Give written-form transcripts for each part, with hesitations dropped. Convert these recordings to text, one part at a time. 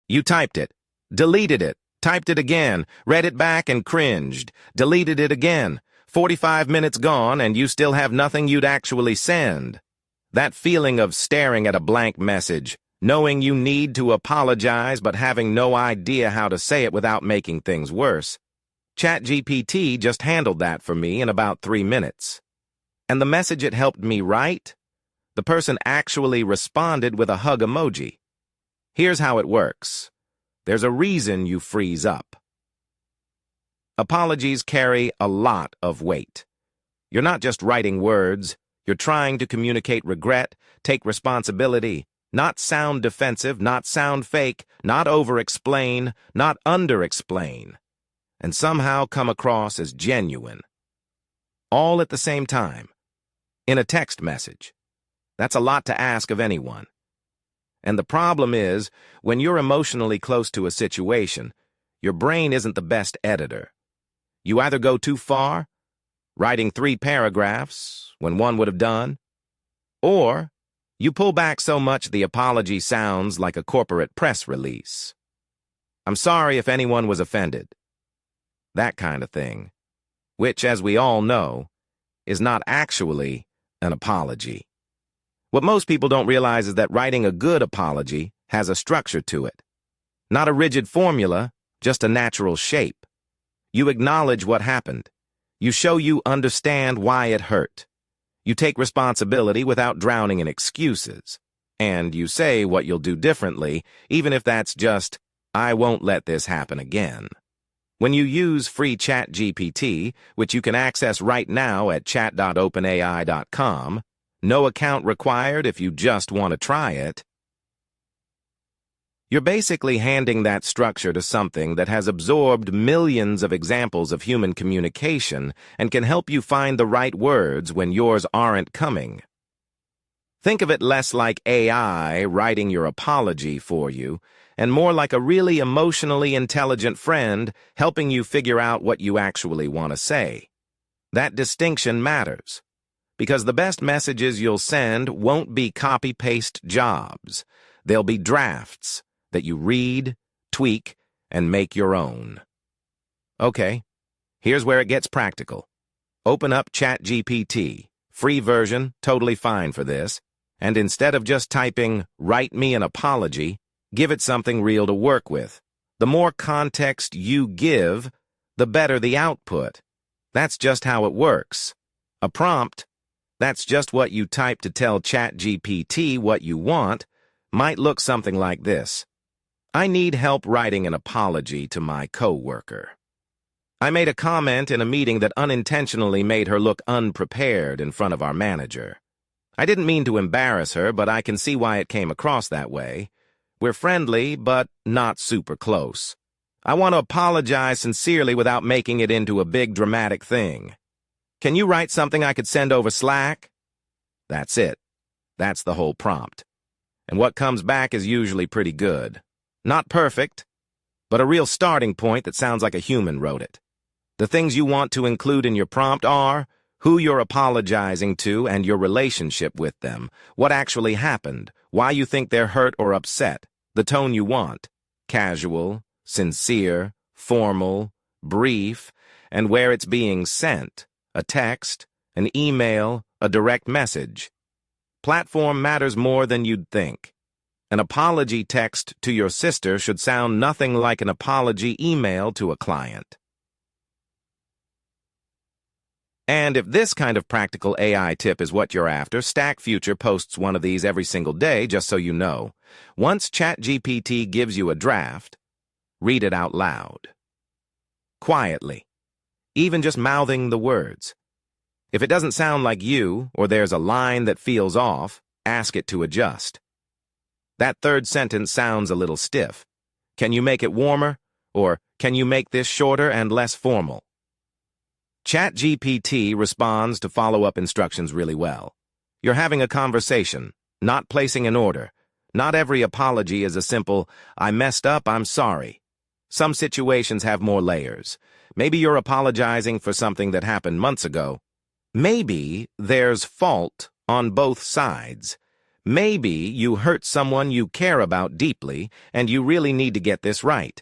You typed it, deleted it, typed it again, read it back and cringed, deleted it again. 45 minutes gone and you still have nothing you'd actually send. That feeling of staring at a blank message, knowing you need to apologize but having no idea how to say it without making things worse. ChatGPT just handled that for me in about 3 minutes. And the message it helped me write? The person actually responded with a hug emoji. Here's how it works. There's a reason you freeze up. Apologies carry a lot of weight. You're not just writing words, you're trying to communicate regret, take responsibility, not sound defensive, not sound fake, not over-explain, not under-explain, and somehow come across as genuine. All at the same time, in a text message. That's a lot to ask of anyone. And the problem is, when you're emotionally close to a situation, your brain isn't the best editor. You either go too far, writing 3 paragraphs when one would have done, or you pull back so much the apology sounds like a corporate press release. I'm sorry if anyone was offended. That kind of thing, which, as we all know, is not actually an apology. What most people don't realize is that writing a good apology has a structure to it. Not a rigid formula, just a natural shape. You acknowledge what happened. You show you understand why it hurt. You take responsibility without drowning in excuses. And you say what you'll do differently, even if that's just, I won't let this happen again. When you use free ChatGPT, which you can access right now at chat.openai.com, no account required if you just want to try it, you're basically handing that structure to something that has absorbed millions of examples of human communication and can help you find the right words when yours aren't coming. Think of it less like AI writing your apology for you, and more like a really emotionally intelligent friend helping you figure out what you actually want to say. That distinction matters, because the best messages you'll send won't be copy-paste jobs. They'll be drafts that you read, tweak, and make your own. Okay, here's where it gets practical. Open up ChatGPT, free version, totally fine for this, and instead of just typing, "Write me an apology," give it something real to work with. The more context you give, the better the output. That's just how it works. A prompt, that's just what you type to tell ChatGPT what you want, might look something like this. I need help writing an apology to my coworker. I made a comment in a meeting that unintentionally made her look unprepared in front of our manager. I didn't mean to embarrass her, but I can see why it came across that way. We're friendly, but not super close. I want to apologize sincerely without making it into a big dramatic thing. Can you write something I could send over Slack? That's it. That's the whole prompt. And what comes back is usually pretty good. Not perfect, but a real starting point that sounds like a human wrote it. The things you want to include in your prompt are who you're apologizing to and your relationship with them, what actually happened, why you think they're hurt or upset, the tone you want, casual, sincere, formal, brief, and where it's being sent, a text, an email, a direct message. Platform matters more than you'd think. An apology text to your sister should sound nothing like an apology email to a client. And if this kind of practical AI tip is what you're after, Stack Future posts one of these every single day, just so you know. Once ChatGPT gives you a draft, read it out loud. Quietly. Even just mouthing the words. If it doesn't sound like you, or there's a line that feels off, ask it to adjust. That third sentence sounds a little stiff. Can you make it warmer? Or can you make this shorter and less formal? ChatGPT responds to follow-up instructions really well. You're having a conversation, not placing an order. Not every apology is a simple, I messed up, I'm sorry. Some situations have more layers. Maybe you're apologizing for something that happened months ago. Maybe there's fault on both sides. Maybe you hurt someone you care about deeply, and you really need to get this right.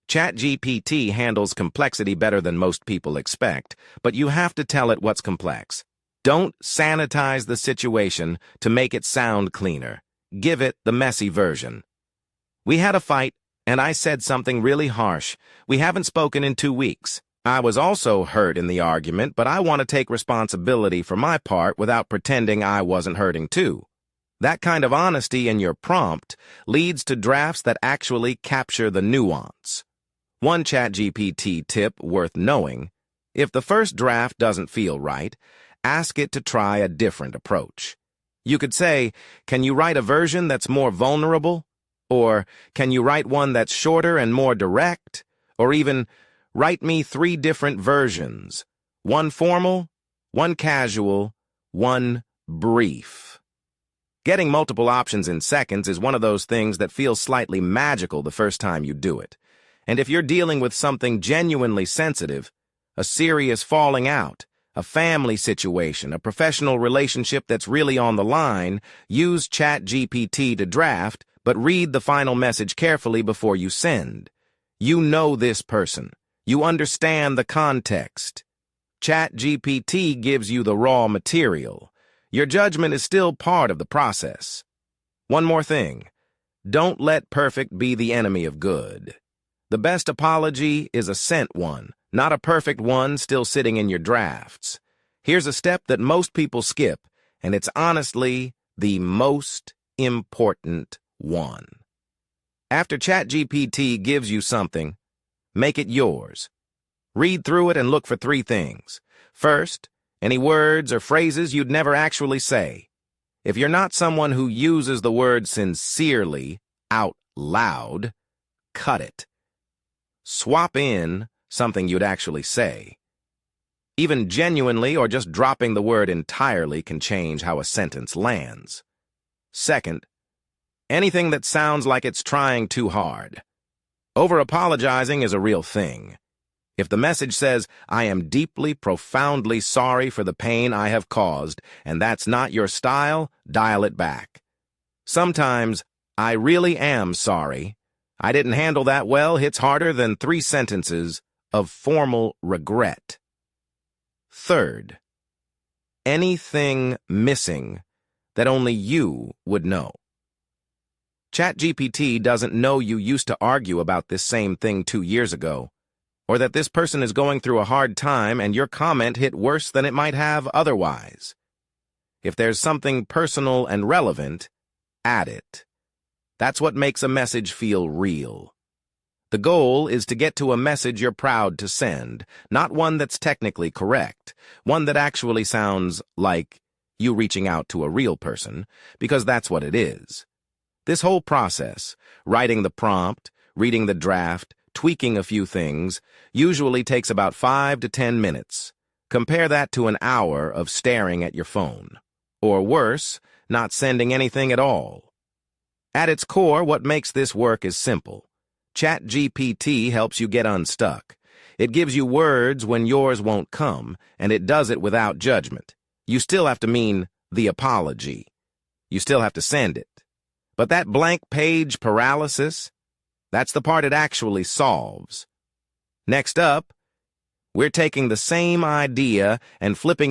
ChatGPT handles complexity better than most people expect, but you have to tell it what's complex. Don't sanitize the situation to make it sound cleaner. Give it the messy version. We had a fight, and I said something really harsh. We haven't spoken in 2 weeks. I was also hurt in the argument, but I want to take responsibility for my part without pretending I wasn't hurting too. That kind of honesty in your prompt leads to drafts that actually capture the nuance. One ChatGPT tip worth knowing: if the first draft doesn't feel right, ask it to try a different approach. You could say, "Can you write a version that's more vulnerable?" Or, "Can you write one that's shorter and more direct?" Or even, "Write me 3 different versions. One formal, one casual, one brief." Getting multiple options in seconds is one of those things that feels slightly magical the first time you do it. And if you're dealing with something genuinely sensitive, a serious falling out, a family situation, a professional relationship that's really on the line, use ChatGPT to draft, but read the final message carefully before you send. You know this person. You understand the context. ChatGPT gives you the raw material. Your judgment is still part of the process. One more thing. Don't let perfect be the enemy of good. The best apology is a sent one, not a perfect one still sitting in your drafts. Here's a step that most people skip, and it's honestly the most important one. After ChatGPT gives you something, make it yours. Read through it and look for 3 things. First, any words or phrases you'd never actually say. If you're not someone who uses the word sincerely out loud, cut it. Swap in something you'd actually say. Even genuinely or just dropping the word entirely can change how a sentence lands. Second, anything that sounds like it's trying too hard. Over-apologizing is a real thing. If the message says, "I am deeply, profoundly sorry for the pain I have caused," and that's not your style, dial it back. Sometimes, "I really am sorry. I didn't handle that well," hits harder than 3 sentences of formal regret. Third, anything missing that only you would know. ChatGPT doesn't know you used to argue about this same thing 2 years ago, or that this person is going through a hard time and your comment hit worse than it might have otherwise. If there's something personal and relevant, add it. That's what makes a message feel real. The goal is to get to a message you're proud to send, not one that's technically correct, one that actually sounds like you reaching out to a real person, because that's what it is. This whole process, writing the prompt, reading the draft, tweaking a few things, usually takes about 5 to 10 minutes. Compare that to an hour of staring at your phone. Or worse, not sending anything at all. At its core, what makes this work is simple. ChatGPT helps you get unstuck. It gives you words when yours won't come, and it does it without judgment. You still have to mean the apology. You still have to send it. But that blank page paralysis, that's the part it actually solves. Next up, we're taking the same idea and flipping it